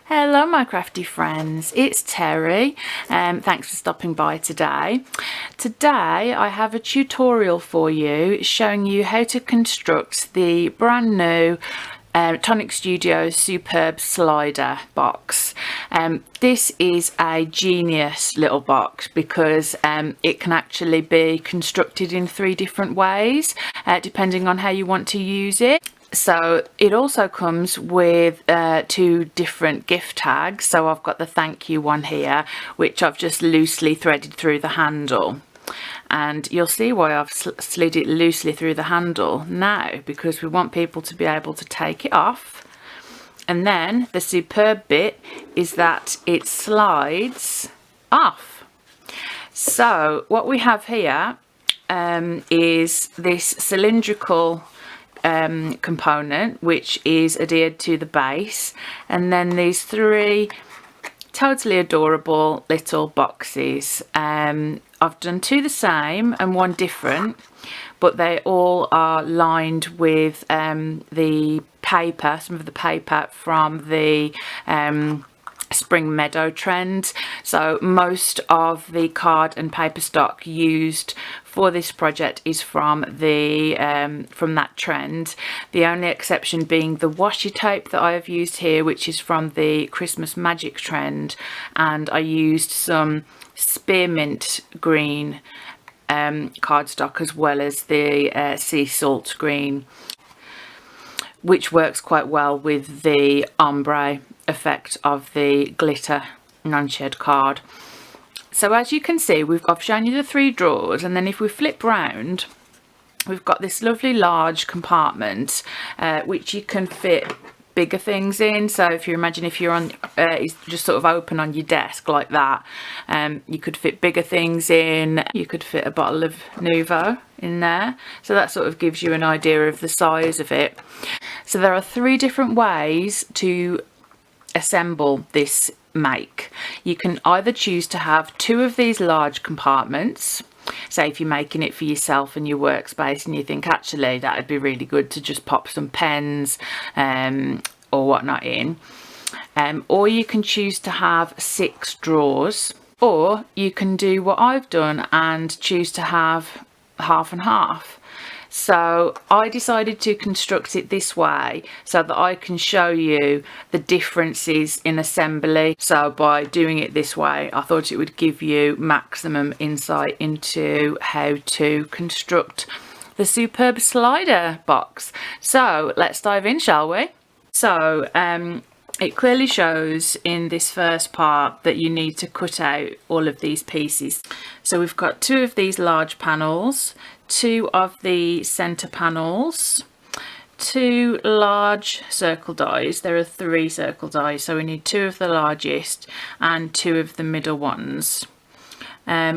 Hello my crafty friends, it's Terry. Thanks for stopping by today. Today I have a tutorial for you showing you how to construct the brand new Tonic Studios Superb Slider box. This is a genius little box because it can actually be constructed in 3 different ways depending on how you want to use it. So it also comes with 2 different gift tags. So I've got the thank you one here, which I've just loosely threaded through the handle. And you'll see why I've slid it loosely through the handle now, because we want people to be able to take it off. And then the superb bit is that it slides off. So what we have here is this cylindrical component which is adhered to the base, and then these 3 totally adorable little boxes. I've done 2 the same and 1 different, but they all are lined with the paper, some of the paper from the spring meadow trend. So most of the card and paper stock used for this project is from that trend, the only exception being the washi tape that I have used here, which is from the Christmas magic trend, and I used some spearmint green cardstock as well as the sea salt green, which works quite well with the ombre effect of the glitter non-shed card. So as you can see, I've shown you the 3 drawers, and then if we flip round, we've got this lovely large compartment which you can fit bigger things in. So if you imagine if you're on it's just sort of open on your desk like that, you could fit bigger things in. You could fit a bottle of Nouveau in there, so that sort of gives you an idea of the size of it. So there are 3 different ways to assemble this make. You can either choose to have 2 of these large compartments. Say if you're making it for yourself and your workspace and you think actually that would be really good to just pop some pens or whatnot in, or you can choose to have 6 drawers, or you can do what I've done and choose to have half and half. So I decided to construct it this way so that I can show you the differences in assembly. So by doing it this way, I thought it would give you maximum insight into how to construct the superb slider box. So let's dive in, shall we? So it clearly shows in this first part that you need to cut out all of these pieces. So we've got 2 of these large panels, 2 of the center panels, 2 large circle dies. There are 3 circle dies, so we need 2 of the largest and 2 of the middle ones.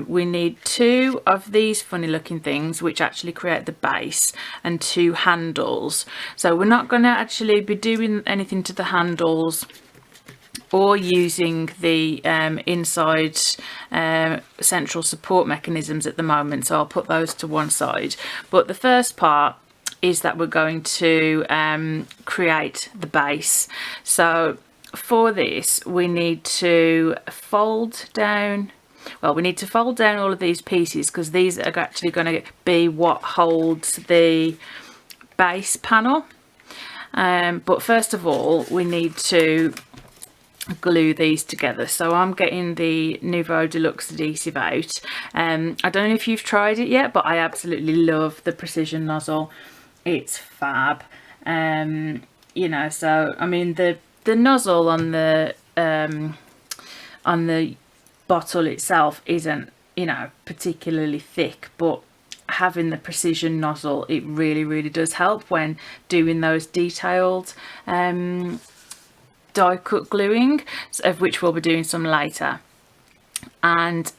We need 2 of these funny looking things which actually create the base, and 2 handles. So we're not going to actually be doing anything to the handles or using the inside central support mechanisms at the moment, so I'll put those to one side. But the first part is that we're going to create the base. So for this we need to fold down, well, we need to fold down all of these pieces because these are actually going to be what holds the base panel. But first of all we need to glue these together. So I'm getting the Nouveau Deluxe adhesive out. I don't know if you've tried it yet, but I absolutely love the precision nozzle. It's fab. You know, so I mean the nozzle on the bottle itself isn't, you know, particularly thick, but having the precision nozzle, it really does help when doing those detailed die cut gluing, of which we'll be doing some later. And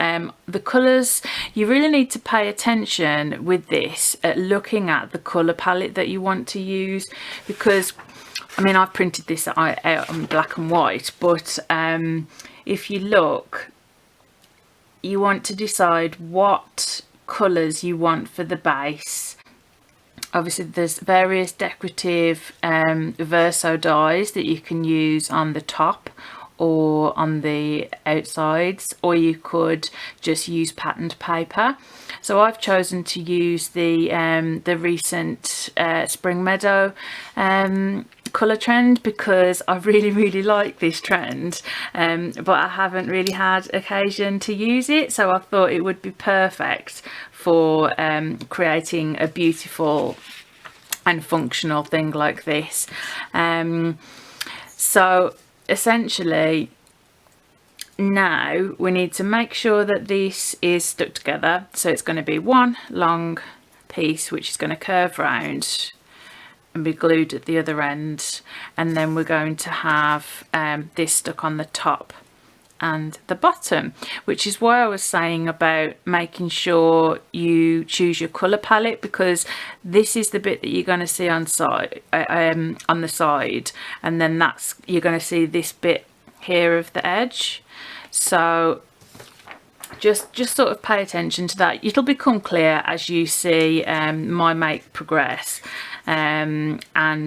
the colours, you really need to pay attention with this at looking at the colour palette that you want to use, because I mean I've printed this out on black and white, but if you look, you want to decide what colours you want for the base. Obviously there's various decorative verso dies that you can use on the top or on the outsides, or you could just use patterned paper. So I've chosen to use the recent Spring Meadow colour trend because I really like this trend, but I haven't really had occasion to use it, so I thought it would be perfect for creating a beautiful and functional thing like this. So essentially now we need to make sure that this is stuck together. So it's going to be one long piece which is going to curve round and be glued at the other end, and then we're going to have this stuck on the top and the bottom, which is why I was saying about making sure you choose your colour palette, because this is the bit that you're going to see on the side, and then you're going to see this bit here of the edge. So just sort of pay attention to that. It'll become clear as you see my make progress, and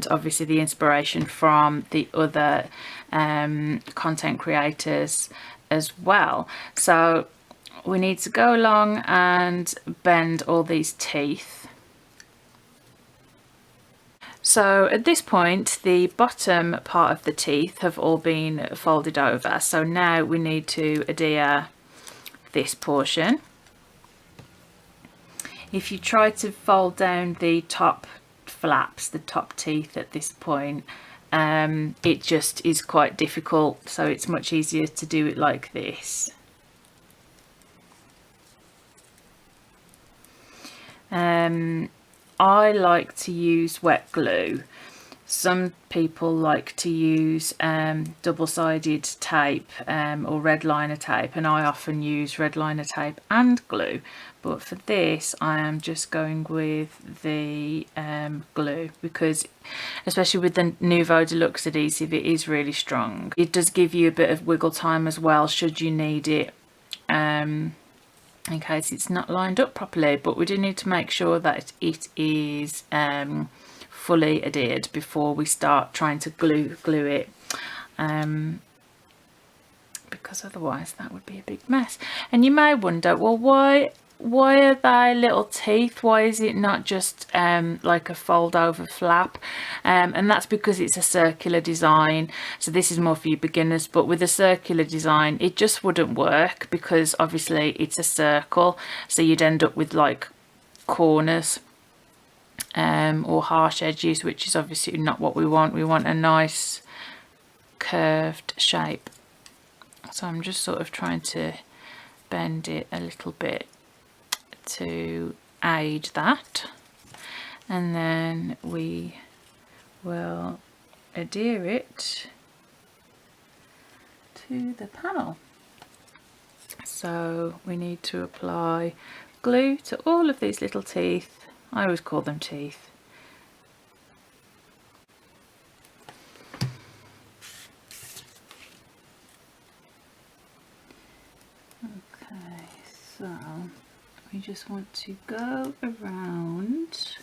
obviously the inspiration from the other content creators as well. So we need to go along and bend all these teeth. So at this point the bottom part of the teeth have all been folded over, so now we need to adhere this portion. If you try to fold down the top flaps, the top teeth at this point, it just is quite difficult, so it's much easier to do it like this. I like to use wet glue. Some people like to use double-sided tape or red liner tape, and I often use red liner tape and glue, but for this I am just going with the glue, because especially with the Nouveau Deluxe adhesive, it is really strong. It does give you a bit of wiggle time as well should you need it, in case it's not lined up properly, but we do need to make sure that it is fully adhered before we start trying to glue it, because otherwise that would be a big mess. And you may wonder, well, why are they little teeth? Why is it not just like a fold over flap? And that's because it's a circular design, so this is more for you beginners, but with a circular design it just wouldn't work, because obviously it's a circle, so you'd end up with like corners or harsh edges, which is obviously not what we want. We want a nice curved shape. So I'm just sort of trying to bend it a little bit to aid that, and then we will adhere it to the panel. So we need to apply glue to all of these little teeth. I always call them teeth. Okay, so we just want to go around.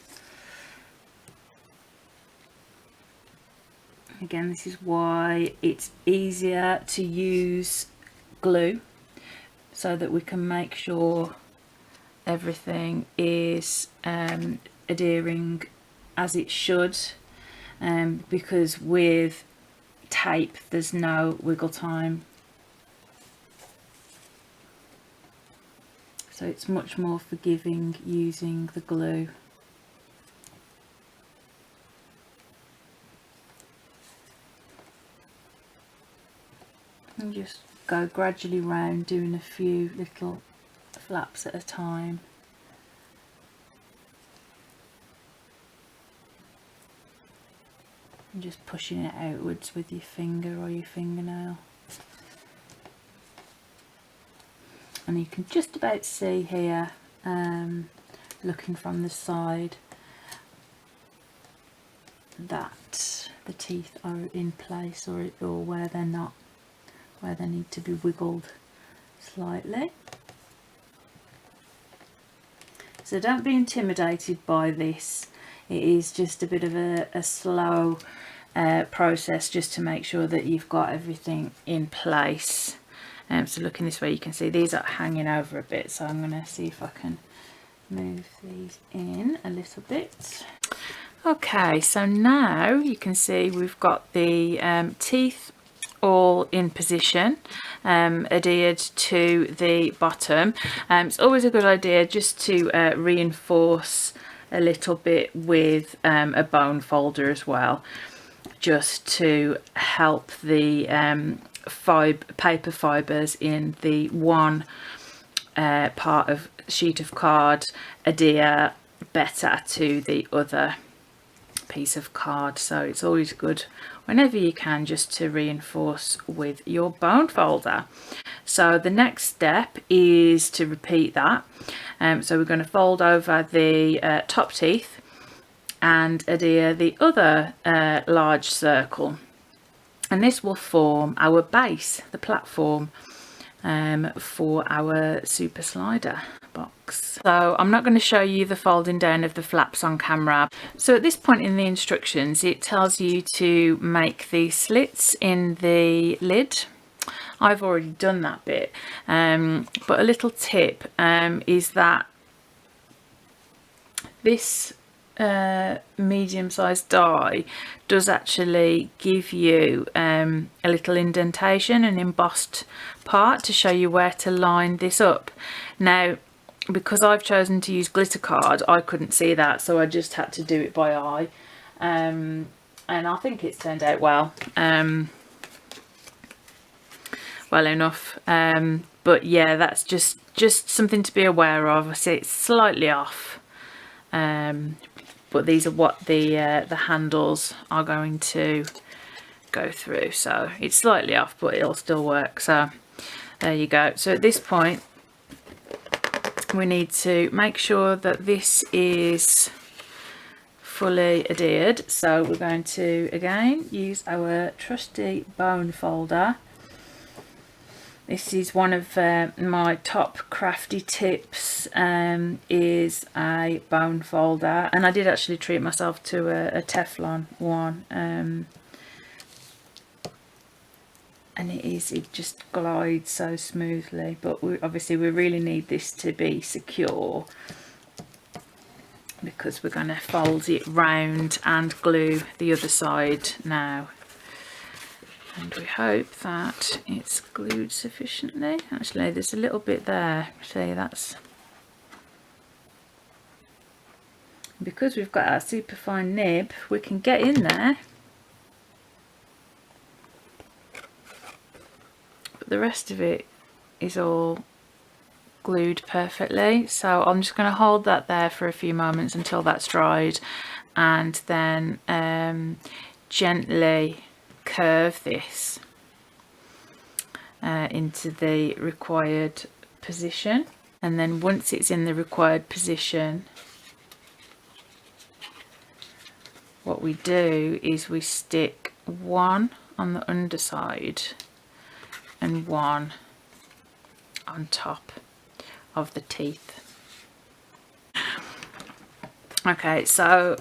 Again, this is why it's easier to use glue, so that we can make sure everything is adhering as it should, because with tape there's no wiggle time, so it's much more forgiving using the glue. And just go gradually round, doing a few little flaps at a time. And just pushing it outwards with your finger or your fingernail. And you can just about see here, looking from the side, that the teeth are in place, or where they're not, where they need to be wiggled slightly. So don't be intimidated by this. It is just a bit of a slow process just to make sure that you've got everything in place. So looking this way, you can see these are hanging over a bit, so I'm going to see if I can move these in a little bit. Okay, so now you can see we've got the teeth all in position, adhered to the bottom. It's always a good idea just to reinforce a little bit with a bone folder as well, just to help the paper fibres in the one part of sheet of card adhere better to the other piece of card. So it's always good whenever you can just to reinforce with your bone folder. So the next step is to repeat that. So we're going to fold over the top teeth and adhere the other large circle, and this will form our base, the platform for our super slider box. So I'm not going to show you the folding down of the flaps on camera. So at this point in the instructions, it tells you to make the slits in the lid. I've already done that bit, but a little tip is that this medium-sized die does actually give you a little indentation, an embossed part to show you where to line this up. Now, because I've chosen to use glitter card, I couldn't see that, so I just had to do it by eye, and I think it's turned out well enough. But yeah, that's just something to be aware of. I see it's slightly off, but these are what the handles are going to go through, so it's slightly off, but it'll still work. So there you go. So at this point we need to make sure that this is fully adhered, so we're going to again use our trusty bone folder. This is one of my top crafty tips, is a bone folder, and I did actually treat myself to a Teflon one, and it just glides so smoothly. But obviously we really need this to be secure, because we're going to fold it round and glue the other side now. And we hope that it's glued sufficiently. Actually, there's a little bit there. See, that's because we've got our super fine nib, we can get in there. But the rest of it is all glued perfectly. So I'm just going to hold that there for a few moments until that's dried, and then gently curve this into the required position. And then once it's in the required position, what we do is we stick one on the underside and one on top of the teeth. Okay, so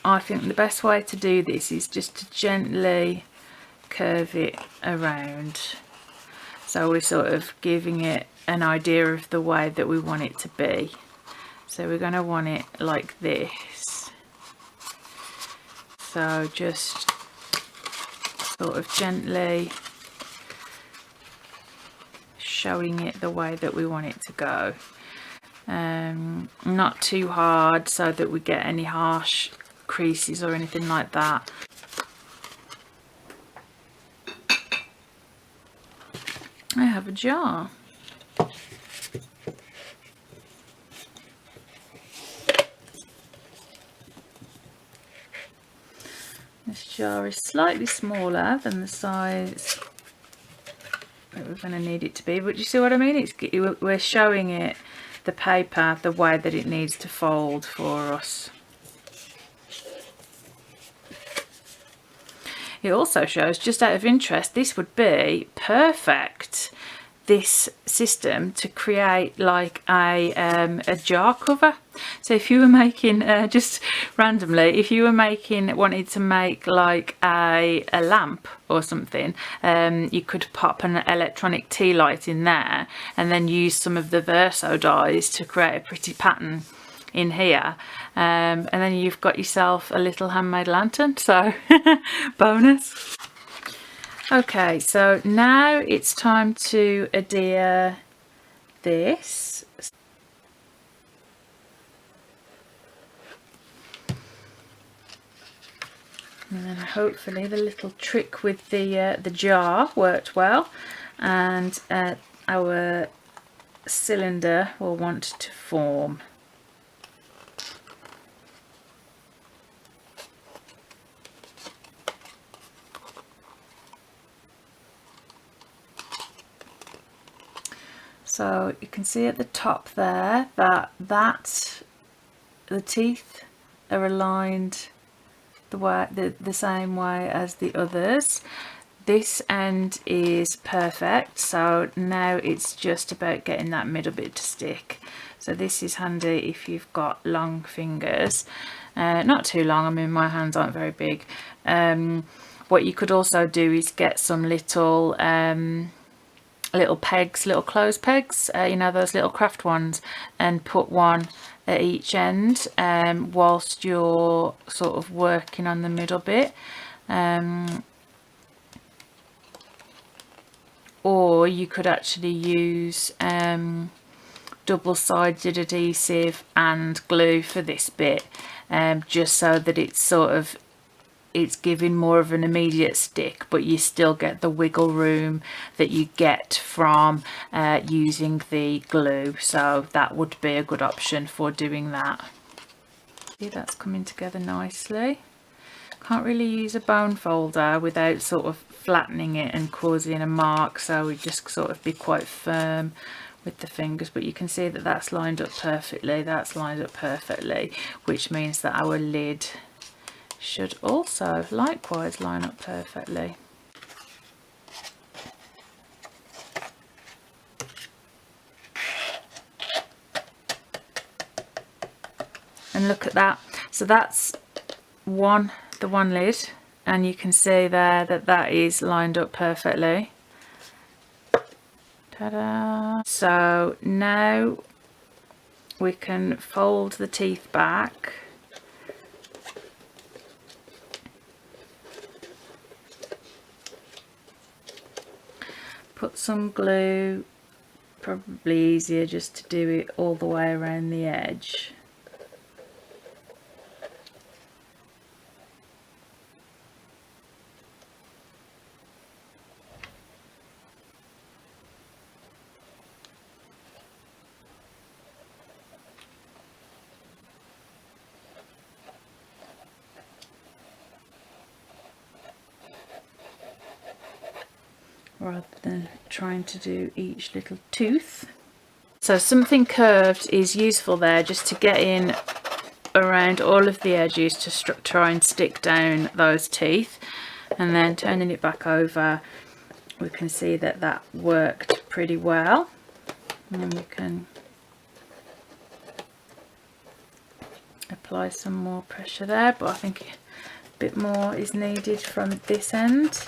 I think the best way to do this is just to gently curve it around, so we're sort of giving it an idea of the way that we want it to be. So we're going to want it like this, so just sort of gently showing it the way that we want it to go, not too hard so that we get any harsh creases or anything like that. I have a jar. This jar is slightly smaller than the size that we're going to need it to be, but you see what I mean? We're showing it, the paper, the way that it needs to fold for us. It also shows, just out of interest, this would be perfect this system to create like a jar cover. So if you were making just randomly, if you were wanted to make like a lamp or something, you could pop an electronic tea light in there and then use some of the Verso dies to create a pretty pattern in here, and then you've got yourself a little handmade lantern. So bonus. Okay, so now it's time to adhere this. And then hopefully the little trick with the jar worked well, and our cylinder will want to form. So you can see at the top there that the teeth are aligned the same way as the others. This end is perfect, so now it's just about getting that middle bit to stick. So this is handy if you've got long fingers, not too long. I mean, my hands aren't very big. What you could also do is get some little pegs, little clothes pegs, you know, those little craft ones, and put one at each end whilst you're sort of working on the middle bit. Or you could actually use double-sided adhesive and glue for this bit, just so that it's giving more of an immediate stick, but you still get the wiggle room that you get from using the glue. So that would be a good option for doing that. See, that's coming together nicely. Can't really use a bone folder without sort of flattening it and causing a mark, so we just sort of be quite firm with the fingers. But you can see that that's lined up perfectly, that's lined up perfectly, which means that our lid should also likewise line up perfectly. And look at that. So that's the one lid, and you can see there that is lined up perfectly. Ta-da! So now we can fold the teeth back. Put some glue, probably easier just to do it all the way around the edge. Rather than trying to do each little tooth. So something curved is useful there, just to get in around all of the edges to try and stick down those teeth. And then turning it back over, we can see that that worked pretty well. And then we can apply some more pressure there, but I think a bit more is needed from this end.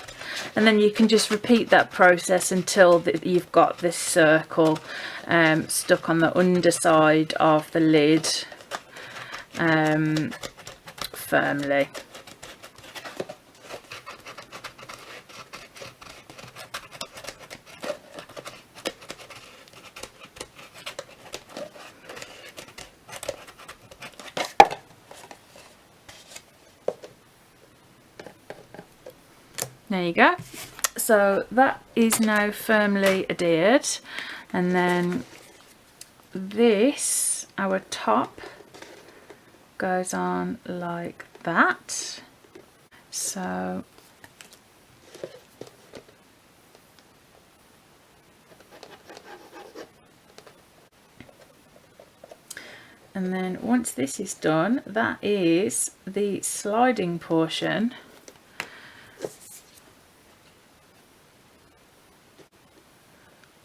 And then you can just repeat that process until you've got this circle stuck on the underside of the lid firmly. There you go. So that is now firmly adhered, and then this, our top, goes on like that. So and then once this is done, that is the sliding portion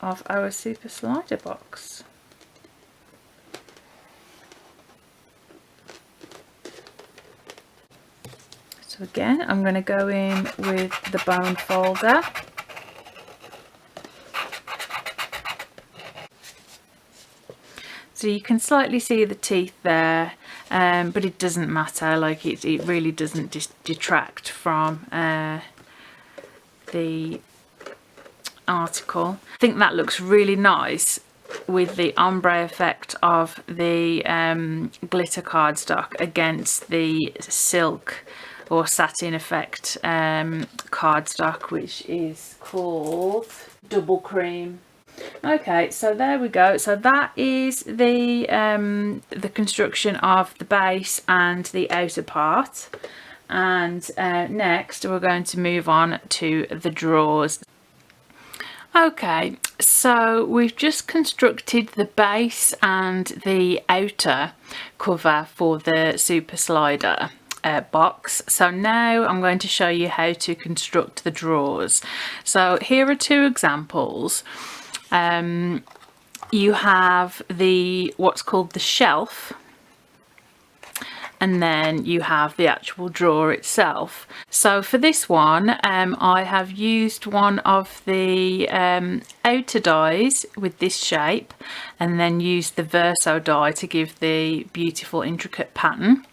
of our super slider box. So again, I'm going to go in with the bone folder. So you can slightly see the teeth there, but it doesn't matter, like it really doesn't detract from the article. I think that looks really nice with the ombre effect of the glitter cardstock against the silk or satin effect cardstock, which is called Double Cream. Okay, so there we go. So that is the construction of the base and the outer part. And next we're going to move on to the drawers. Okay, so we've just constructed the base and the outer cover for the super slider box. So now I'm going to show you how to construct the drawers. So here are two examples. You have what's called the shelf, and then you have the actual drawer itself. So for this one, I have used one of the outer dies with this shape, and then used the verso die to give the beautiful intricate pattern.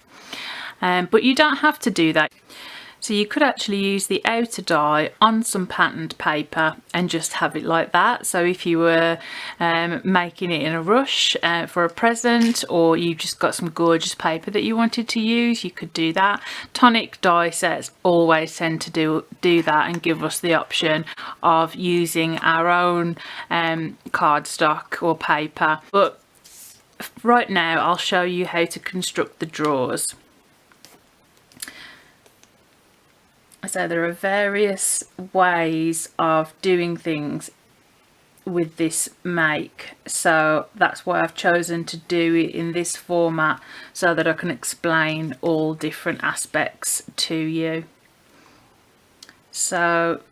But you don't have to do that. So you could actually use the outer die on some patterned paper and just have it like that. So if you were making it in a rush for a present, or you just got some gorgeous paper that you wanted to use, you could do that. Tonic die sets always tend to do that and give us the option of using our own cardstock or paper. But right now I'll show you how to construct the drawers. So there are various ways of doing things with this make, so that's why I've chosen to do it in this format, so that I can explain all different aspects to you. So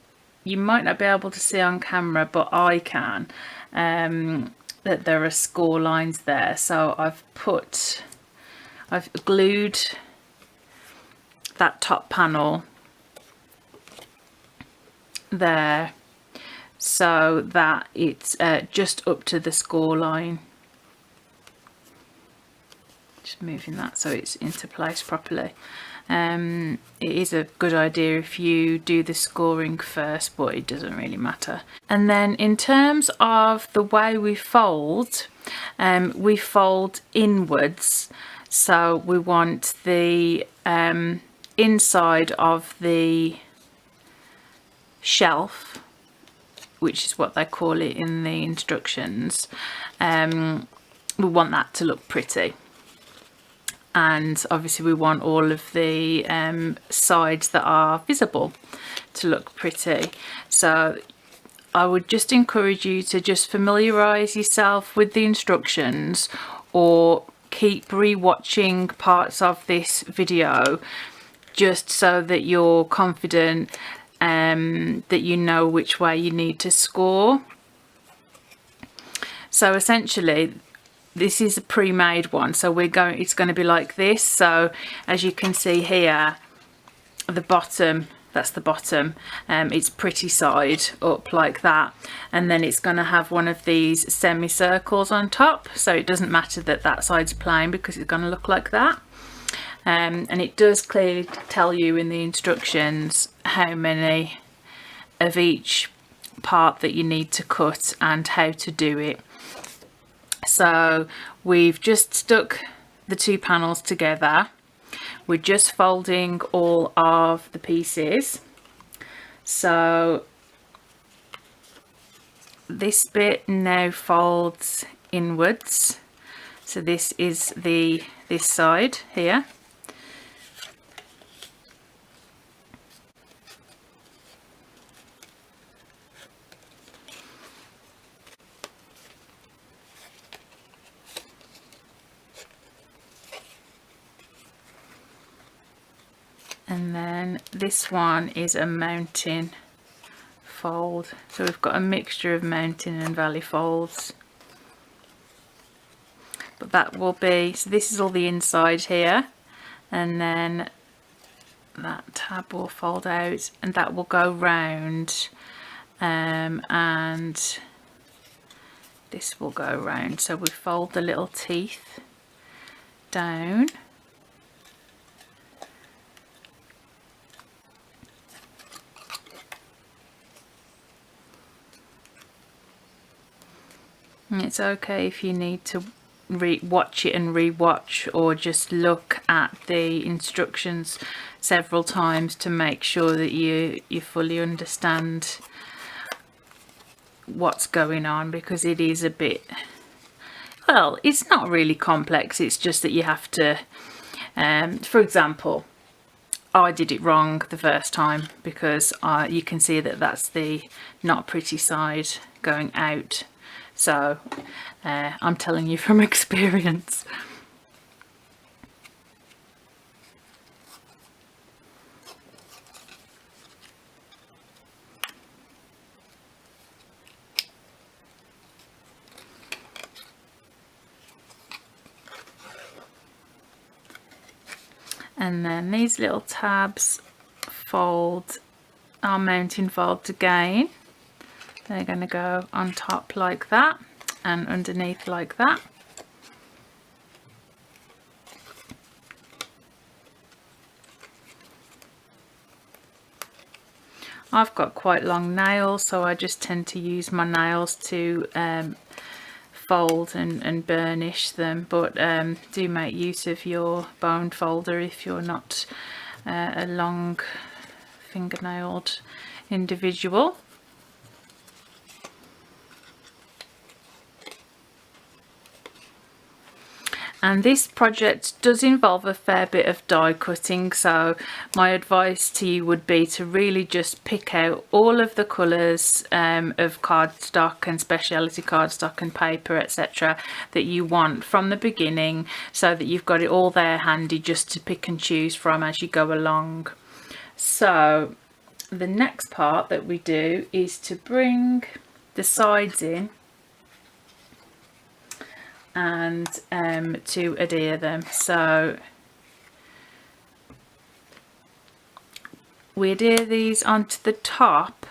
you might not be able to see on camera, but I can, that there are score lines there. So I've glued that top panel there so that it's just up to the score line. Just moving that so it's into place properly. It is a good idea if you do the scoring first, but it doesn't really matter. And then in terms of the way we fold inwards. So we want the inside of the shelf, which is what they call it in the instructions, we want that to look pretty, and obviously we want all of the sides that are visible to look pretty. So I would just encourage you to just familiarize yourself with the instructions, or keep re-watching parts of this video just so that you're confident that you know which way you need to score. So essentially this is a pre-made one, so it's going to be like this. So as you can see here, the bottom, that's the bottom, it's pretty side up like that, and then it's going to have one of these semicircles on top, so it doesn't matter that that side's plain because it's going to look like that. And it does clearly tell you in the instructions how many of each part that you need to cut and how to do it. So we've just stuck the two panels together. We're just folding all of the pieces. So this bit now folds inwards. So this is this side here. And then this one is a mounting fold. So we've got a mixture of mountain and valley folds. But that will be, so this is all the inside here, and then that tab will fold out and that will go round, and this will go round. So we fold the little teeth down, and it's okay if you need to watch it and re-watch, or just look at the instructions several times to make sure that you fully understand what's going on, because it is a bit, well, it's not really complex, it's just that you have to, for example, I did it wrong the first time, because you can see that that's the not pretty side going out. So I'm telling you from experience. And then these little tabs are mounting folds again. They're going to go on top like that and underneath like that. I've got quite long nails, so I just tend to use my nails to fold and burnish them, but do make use of your bone folder if you're not a long fingernailed individual. And this project does involve a fair bit of die cutting, so my advice to you would be to really just pick out all of the colours of cardstock and speciality cardstock and paper, etc., that you want from the beginning, so that you've got it all there handy just to pick and choose from as you go along. So the next part that we do is to bring the sides in and to adhere them. So we adhere these onto the top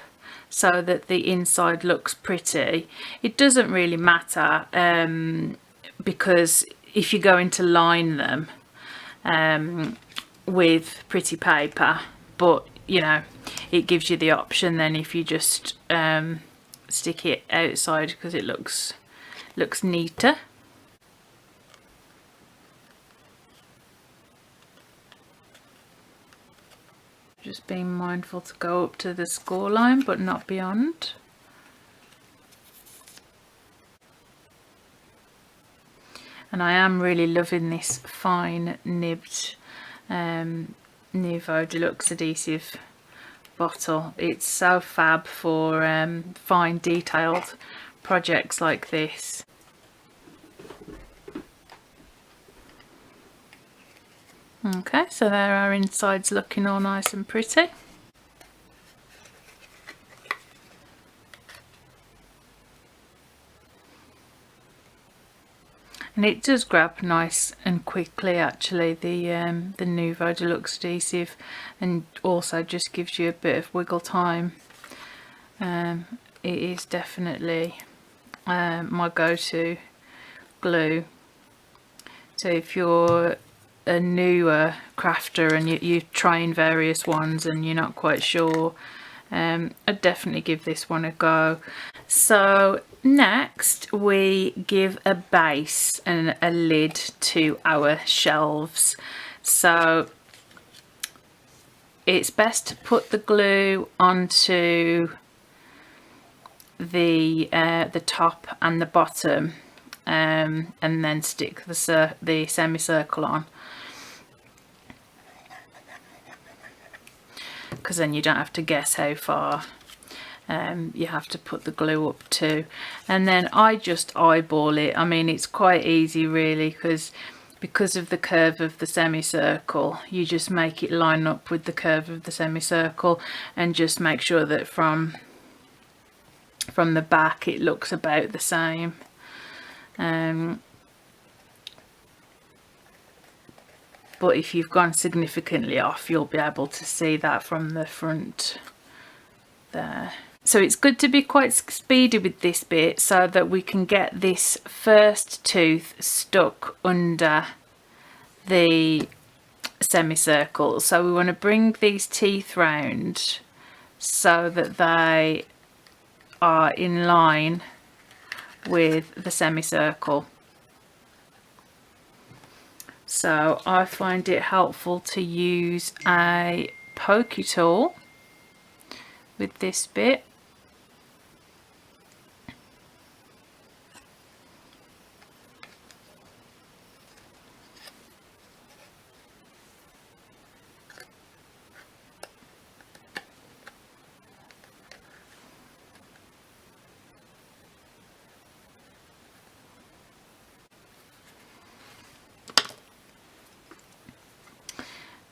so that the inside looks pretty. It doesn't really matter because if you're going to line them with pretty paper, but you know, it gives you the option then if you just stick it outside, because it looks neater. Just being mindful to go up to the score line but not beyond. And I am really loving this fine nibbed Nouveau Deluxe adhesive bottle. It's so fab for fine detailed projects like this. Okay, so there our insides looking all nice and pretty. And it does grab nice and quickly actually, the Nouveau Deluxe adhesive, and also just gives you a bit of wiggle time. It is definitely my go-to glue. So if you're a newer crafter and you're trying various ones and you're not quite sure, I'd definitely give this one a go. So next we give a base and a lid to our shelves. So it's best to put the glue onto the top and the bottom, and then stick the semicircle on, because then you don't have to guess how far you have to put the glue up to. And then I just eyeball it. I mean, it's quite easy really, because of the curve of the semicircle, you just make it line up with the curve of the semicircle, and just make sure that from from the back it looks about the same. But if you've gone significantly off, you'll be able to see that from the front there. So it's good to be quite speedy with this bit so that we can get this first tooth stuck under the semicircle. So we want to bring these teeth round so that they are in line with the semicircle. So I find it helpful to use a pokey tool with this bit.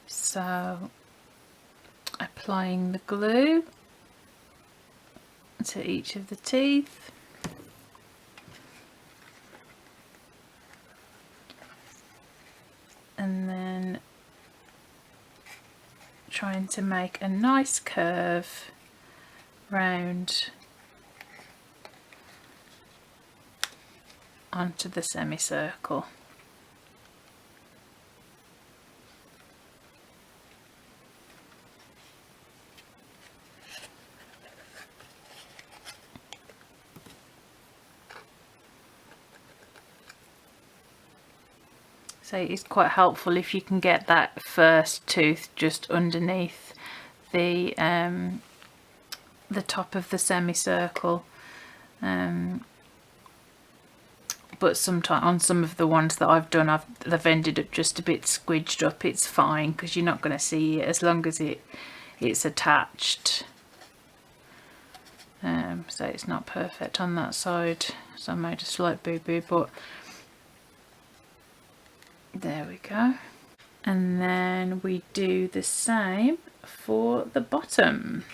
So applying the glue to each of the teeth. And then trying to make a nice curve round onto the semicircle. So it's quite helpful if you can get that first tooth just underneath the top of the semicircle. But sometimes on some of the ones that I've done, they've ended up just a bit squidged up. It's fine because you're not going to see it as long as it's attached. So it's not perfect on that side, so I made a slight boo-boo, but there we go. And then we do the same for the bottom.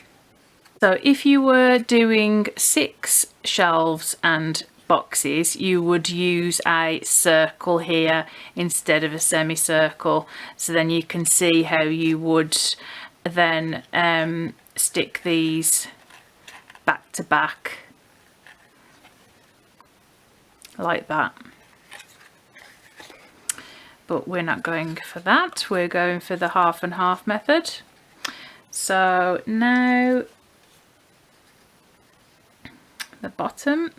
So if you were doing 6 shelves and boxes, you would use a circle here instead of a semicircle, so then you can see how you would then stick these back to back like that. But we're not going for that, we're going for the half and half method. So now the bottom.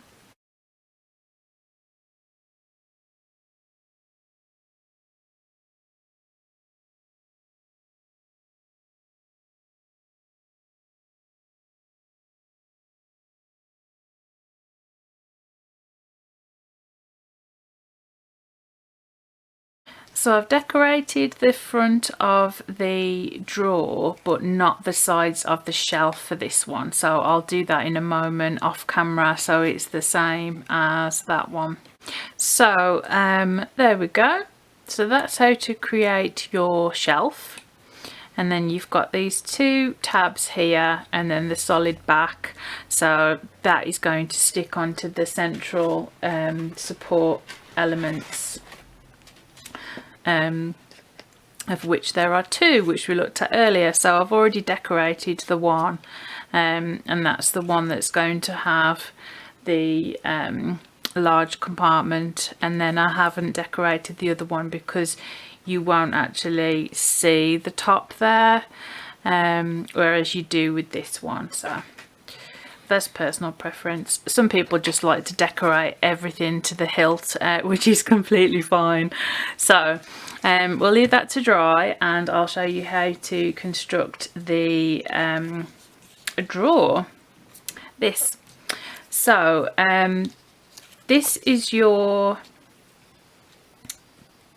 So I've decorated the front of the drawer but not the sides of the shelf for this one, so I'll do that in a moment off camera so it's the same as that one. So there we go. So that's how to create your shelf, and then you've got these 2 tabs here and then the solid back, so that is going to stick onto the central support elements, of which there are 2 which we looked at earlier. So I've already decorated the one, and that's the one that's going to have the large compartment, and then I haven't decorated the other one because you won't actually see the top there, whereas you do with this one. So that's personal preference. Some people just like to decorate everything to the hilt, which is completely fine. So we'll leave that to dry and I'll show you how to construct the drawer. So this is your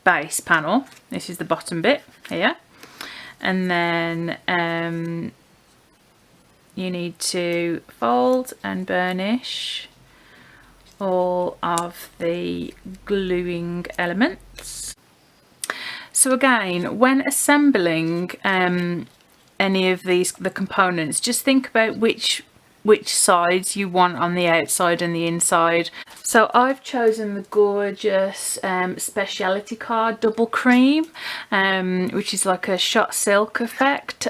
base panel. This is the bottom bit here, and then you need to fold and burnish all of the gluing elements. So again, when assembling any of the components, just think about which which sides you want on the outside and the inside. So I've chosen the gorgeous speciality card double cream, which is like a shot silk effect.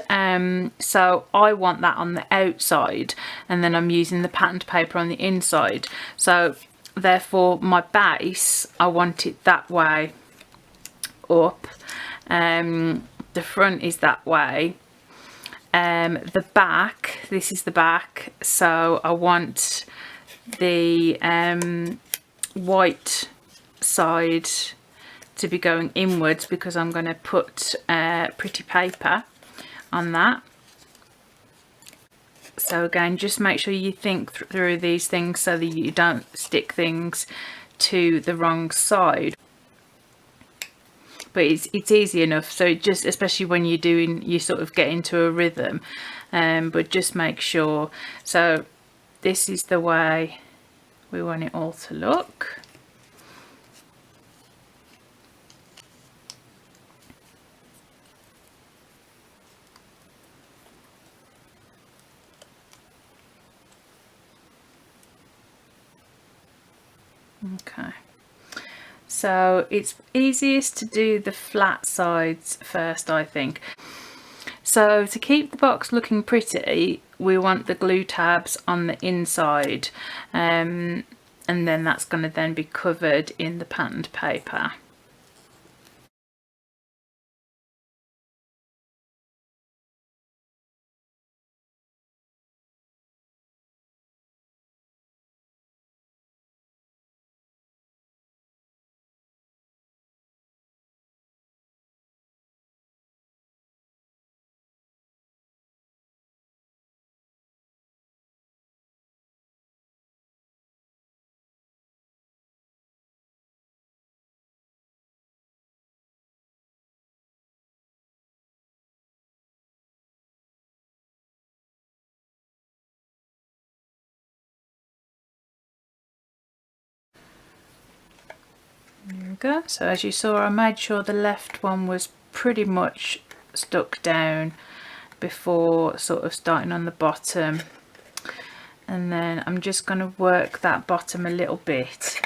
So I want that on the outside, and then I'm using the patterned paper on the inside. So therefore my base, I want it that way up. The front is that way. The back, this is the back, so I want the white side to be going inwards because I'm going to put pretty paper on that. So again, just make sure you think through these things so that you don't stick things to the wrong side. But it's easy enough, so just especially when you're doing, you sort of get into a rhythm, but just make sure. So this is the way we want it all to look. Okay. So it's easiest to do the flat sides first, I think. So to keep the box looking pretty, we want the glue tabs on the inside, and then that's going to then be covered in the patterned paper. There we go. So as you saw, I made sure the left one was pretty much stuck down before sort of starting on the bottom, and then I'm just going to work that bottom a little bit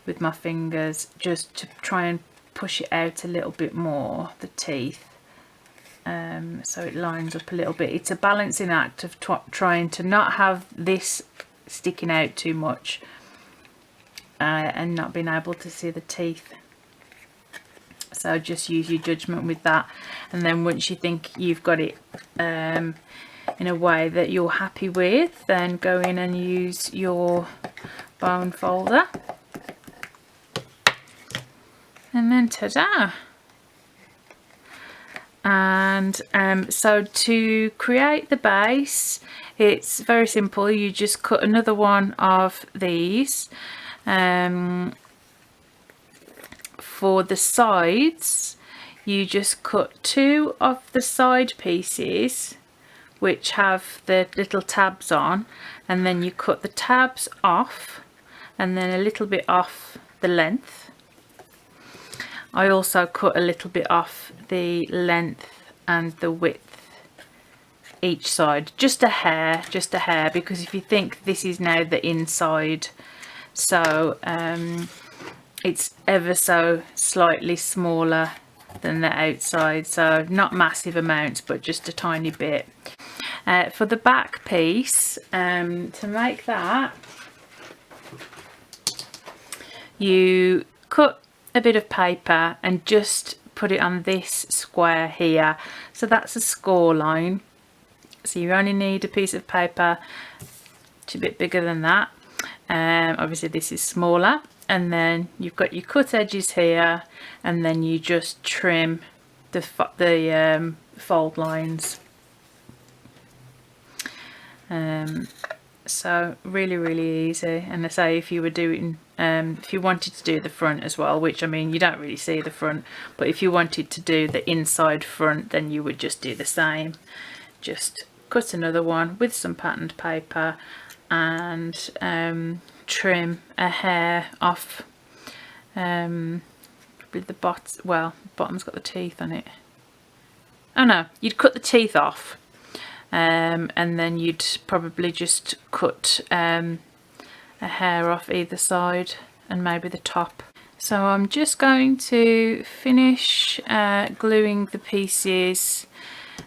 with my fingers just to try and push it out a little bit more, the teeth, so it lines up a little bit. It's a balancing act of trying to not have this sticking out too much, and not being able to see the teeth. So just use your judgment with that, and then once you think you've got it in a way that you're happy with, then go in and use your bone folder, and then ta-da! And so to create the base, it's very simple. You just cut another one of these. For the sides, you just cut two of the side pieces which have the little tabs on, and then you cut the tabs off, and then a little bit off the length. I also cut a little bit off the length and the width each side, just a hair, because if you think this is now the inside, so it's ever so slightly smaller than the outside, so not massive amounts but just a tiny bit. For the back piece, to make that, you cut a bit of paper and just put it on this square here, so that's a score line. So you only need a piece of paper a bit bigger than that. Obviously this is smaller, and then you've got your cut edges here, and then you just trim the fold lines. So really easy. And I say, if you were doing if you wanted to do the front as well, which I mean you don't really see the front, but if you wanted to do the inside front, then you would just do the same. Just cut another one with some patterned paper and trim a hair off with the bottom's got the teeth on it. Oh no, you'd cut the teeth off, and then you'd probably just cut a hair off either side and maybe the top. So I'm just going to finish gluing the pieces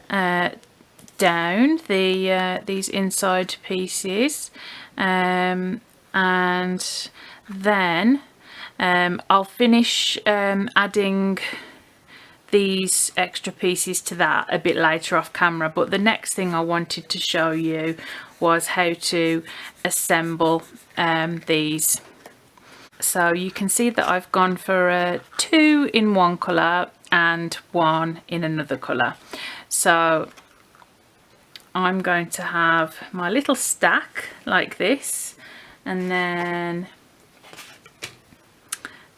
down, these inside pieces, and then I'll finish adding these extra pieces to that a bit later off camera. But the next thing I wanted to show you was how to assemble these. So you can see that I've gone for 2 in one colour and 1 in another colour. So I'm going to have my little stack like this, and then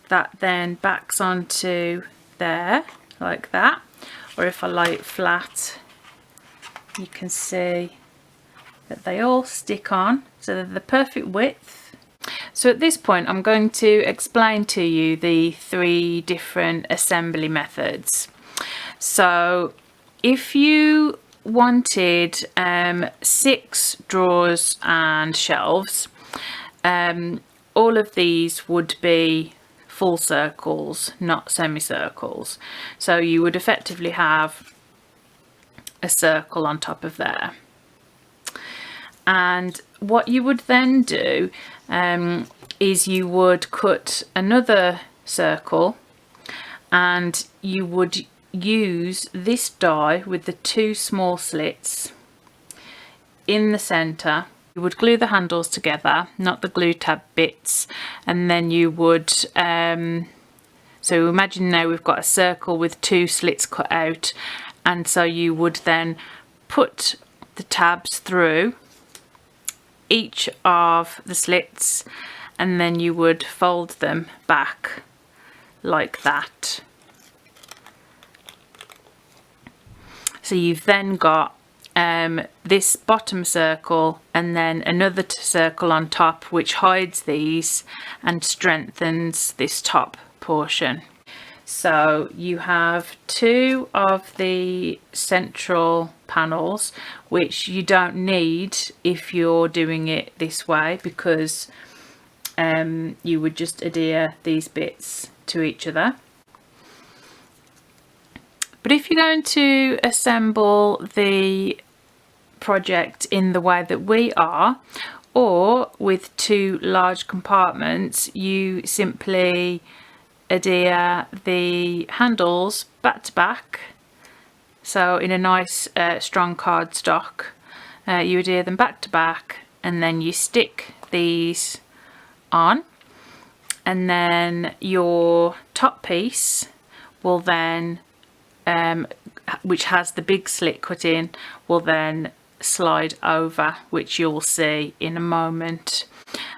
that then backs onto there like that, or if I lay it flat you can see that they all stick on, so they're the perfect width. So at this point I'm going to explain to you the 3 different assembly methods. So if you wanted 6 drawers and shelves, all of these would be full circles, not semicircles. So you would effectively have a circle on top of there. And what you would then do is you would cut another circle, and you would use this die with the 2 small slits in the center. You would glue the handles together, not the glue tab bits, and then you would so imagine now we've got a circle with 2 slits cut out, and so you would then put the tabs through each of the slits, and then you would fold them back like that. So you've then got this bottom circle and then another circle on top, which hides these and strengthens this top portion. So you have 2 of the central panels, which you don't need if you're doing it this way, because you would just adhere these bits to each other. But if you're going to assemble the project in the way that we are, or with 2 large compartments, you simply adhere the handles back to back. So in a nice strong cardstock, you adhere them back to back, and then you stick these on, and then your top piece will then which has the big slit cut in, will then slide over, which you'll see in a moment.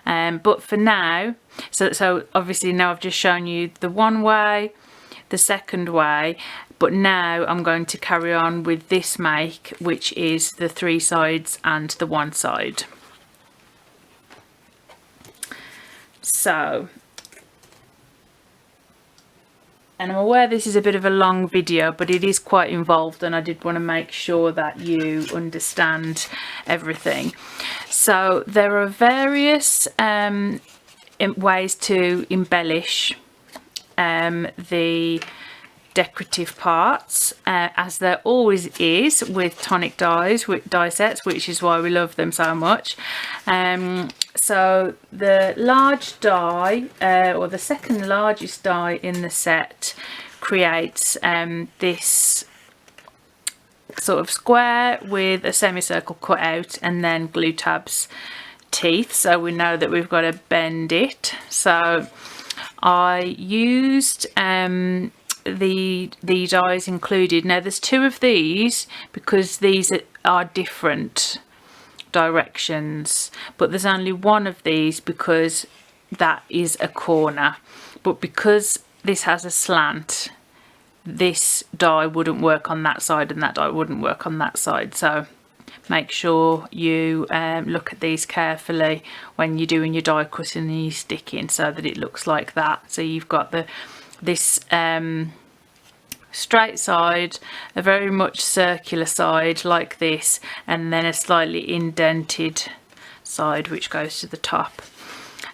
But for now, so obviously now I've just shown you the one way, the second way, but now I'm going to carry on with this make, which is the 3 sides and the 1 side. So, and I'm aware this is a bit of a long video, but it is quite involved, and I did want to make sure that you understand everything. So there are various ways to embellish the decorative parts, as there always is with Tonic dies, with die sets, which is why we love them so much. So the large die, or the second largest die in the set, creates this sort of square with a semicircle cut out and then glue tabs teeth, so we know that we've got to bend it. So I used the dies included. Now there's 2 of these because these are different directions, but there's only 1 of these because that is a corner. But because this has a slant, this die wouldn't work on that side and that die wouldn't work on that side. So make sure you look at these carefully when you're doing your die cutting and your sticking, so that it looks like that. So you've got this straight side, a very much circular side like this, and then a slightly indented side which goes to the top.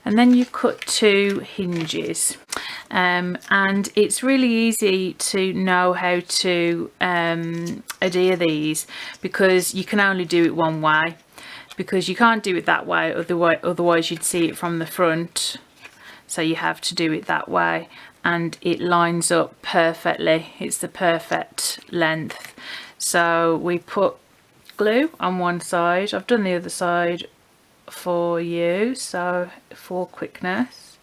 And then you cut 2 hinges, and it's really easy to know how to adhere these, because you can only do it one way, because you can't do it that way, otherwise you'd see it from the front. So you have to do it that way, and it lines up perfectly. It's the perfect length. So we put glue on one side. I've done the other side for you, so for quickness.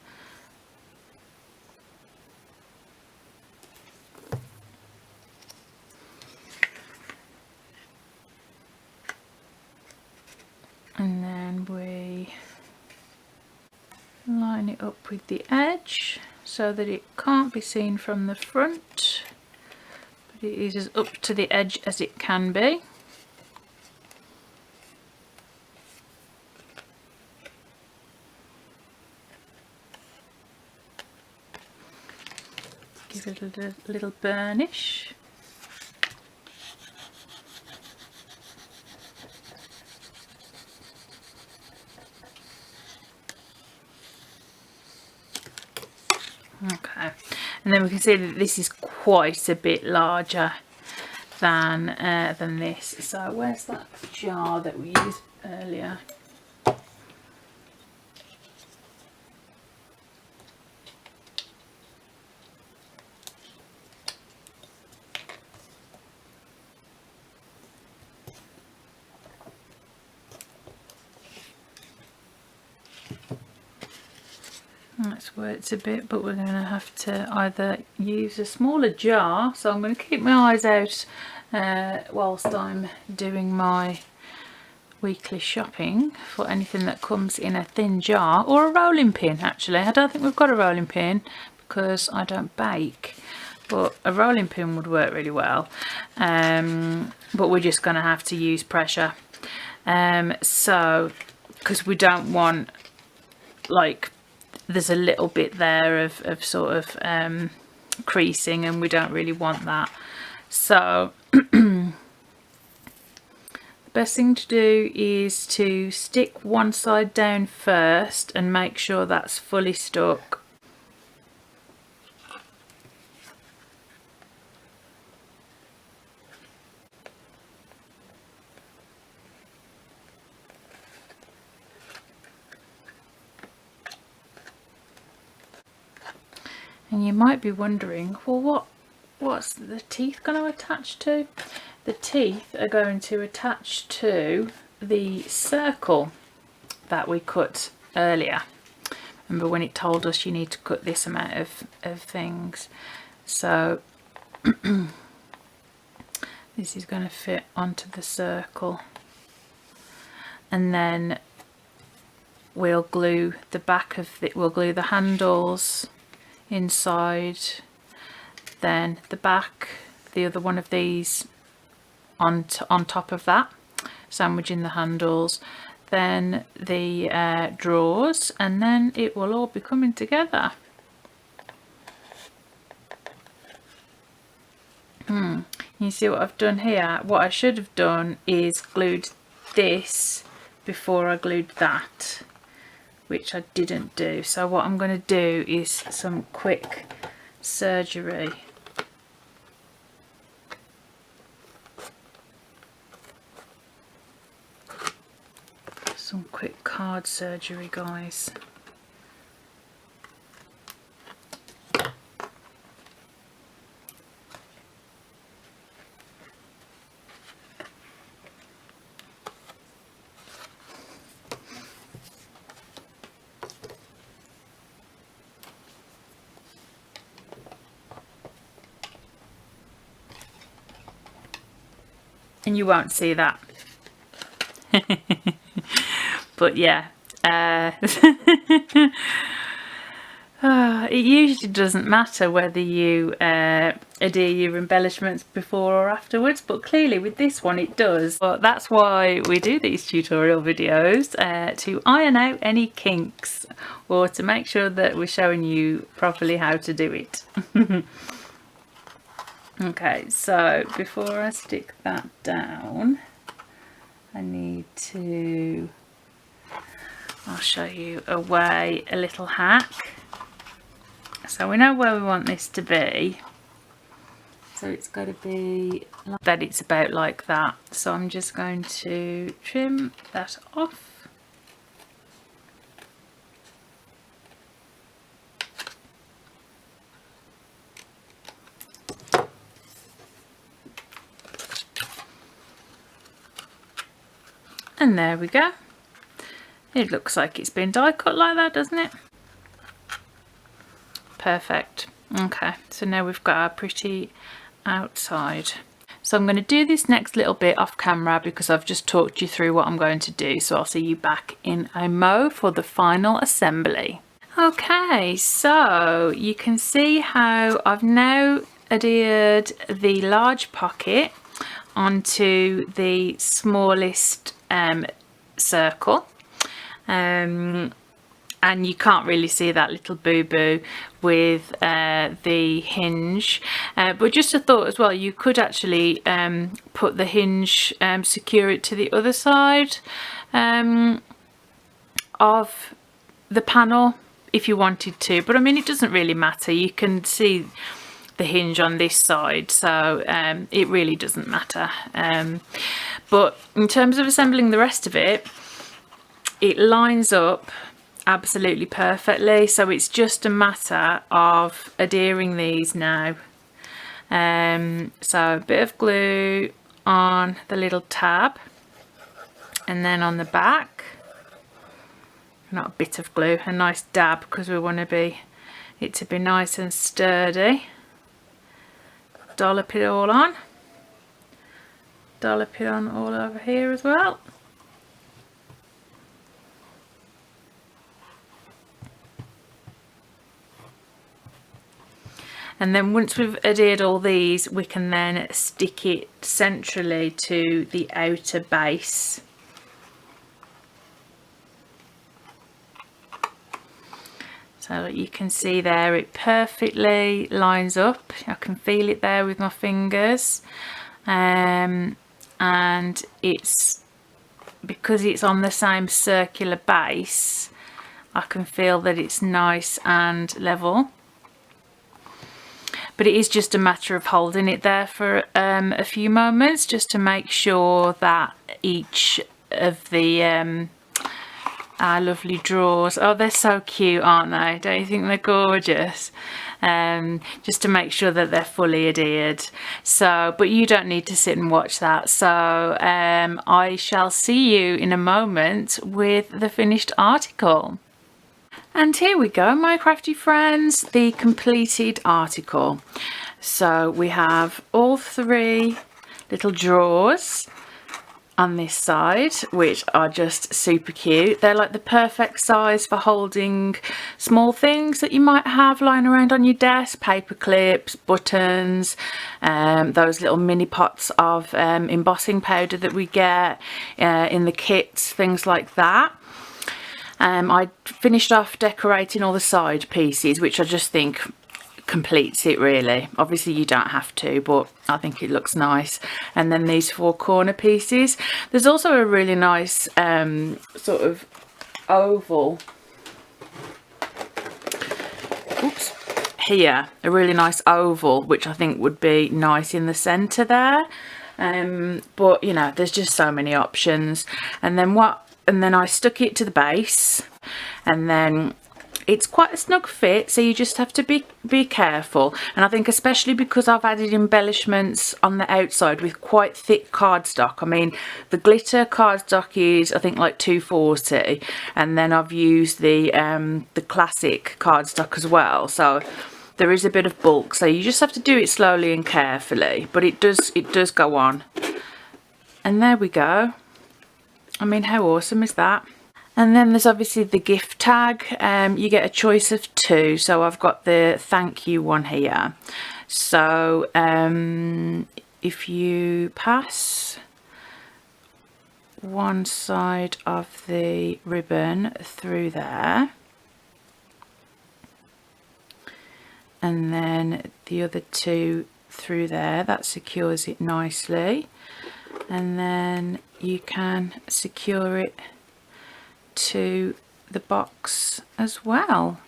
And then we line it up with the edge so that it can't be seen from the front, but it is as up to the edge as it can be. Give it a little burnish. Okay, and then we can see that this is quite a bit larger than this. So where's that jar that we used earlier? That's where it's a bit, but we're going to have to either use a smaller jar, so I'm going to keep my eyes out whilst I'm doing my weekly shopping for anything that comes in a thin jar, or a rolling pin. Actually, I don't think we've got a rolling pin because I don't bake, but a rolling pin would work really well. But we're just going to have to use pressure, so because we don't want, like, there's a little bit there of sort of creasing, and we don't really want that. So the best thing to do is to stick one side down first and make sure that's fully stuck. And you might be wondering, well, what's the teeth going to attach to? The teeth are going to attach to the circle that we cut earlier. Remember when it told us you need to cut this amount of things? So this is going to fit onto the circle, and then we'll glue the back of it, we'll glue the handles inside, then the back, the other one of these on top of that, sandwiching the handles, then the drawers, and then it will all be coming together. You see what I've done here? What I should have done is glued this before I glued that, which I didn't do. So what I'm going to do is some quick surgery. Some quick card surgery, guys. And you won't see that. But yeah, it usually doesn't matter whether you adhere your embellishments before or afterwards, but clearly with this one it does. But that's why we do these tutorial videos, to iron out any kinks, or to make sure that we're showing you properly how to do it. Okay, so before I stick that down, I need to, I'll show you a little hack. So we know where we want this to be. So it's got to be like that, it's about like that. So I'm just going to trim that off. And there we go. It looks like it's been die cut like that, doesn't it? Perfect. Okay, so now we've got our pretty outside. So I'm going to do this next little bit off camera because I've just talked you through what I'm going to do. So I'll see you back in a mo for the final assembly. Okay, so you can see how I've now adhered the large pocket onto the smallest circle, and you can't really see that little boo-boo with the hinge, but just a thought as well, you could actually put the hinge, secure it to the other side of the panel if you wanted to, but I mean it doesn't really matter. You can see the hinge on this side, so it really doesn't matter. But in terms of assembling the rest of it, it lines up absolutely perfectly, so it's just a matter of adhering these now. So a bit of glue on the little tab, and then on the back, not a bit of glue, a nice dab, because we want it to be nice and sturdy. Dollop it all on. Dollop it on all over here as well. And then once we've adhered all these, we can then stick it centrally to the outer base. So you can see there, it perfectly lines up. I can feel it there with my fingers. And it's, because it's on the same circular base, I can feel that it's nice and level. But it is just a matter of holding it there for a few moments, just to make sure that each of the our lovely drawers, oh they're so cute, aren't they? Don't you think they're gorgeous? Just to make sure that they're fully adhered. So, but you don't need to sit and watch that, so I shall see you in a moment with the finished article. And here we go, my crafty friends, the completed article. So we have all three little drawers on this side, which are just super cute. They're like the perfect size for holding small things that you might have lying around on your desk, paper clips, buttons, those little mini pots of embossing powder that we get in the kits, things like that. I finished off decorating all the side pieces, which I just think completes it really. Obviously you don't have to, but I think it looks nice. And then these four corner pieces. There's also a really nice sort of oval, oops, here, a really nice oval, which I think would be nice in the centre there. But you know, there's just so many options. And then I stuck it to the base, and then it's quite a snug fit, so you just have to be careful. And I think especially because I've added embellishments on the outside with quite thick cardstock. I mean, the glitter cardstock is I think like 240, and then I've used the classic cardstock as well, so there is a bit of bulk, so you just have to do it slowly and carefully, but it does go on. And there we go. I mean, how awesome is that? And then there's obviously the gift tag. You get a choice of two, so I've got the thank you one here. So if you pass one side of the ribbon through there, and then the other two through there. That secures it nicely, and then you can secure it to the box as well,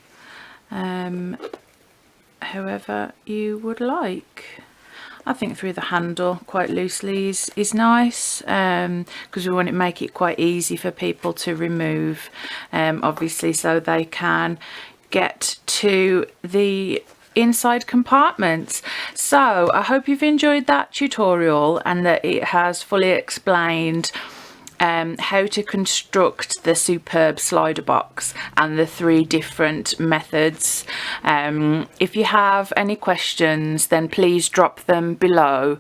however you would like. I think through the handle quite loosely is nice, because we want to make it quite easy for people to remove, obviously, so they can get to the inside compartments. So I hope you've enjoyed that tutorial and that it has fully explained how to construct the superb slider box and the 3 different methods. If you have any questions, then please drop them below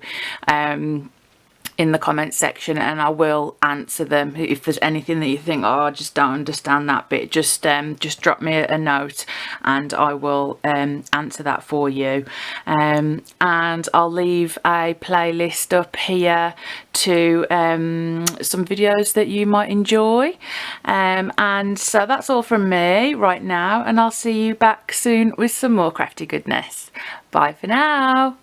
in the comments section, and I will answer them. If there's anything that you think, oh, I just don't understand that bit, just drop me a note and I will answer that for you. And I'll leave a playlist up here to some videos that you might enjoy. And so that's all from me right now, and I'll see you back soon with some more crafty goodness. Bye for now.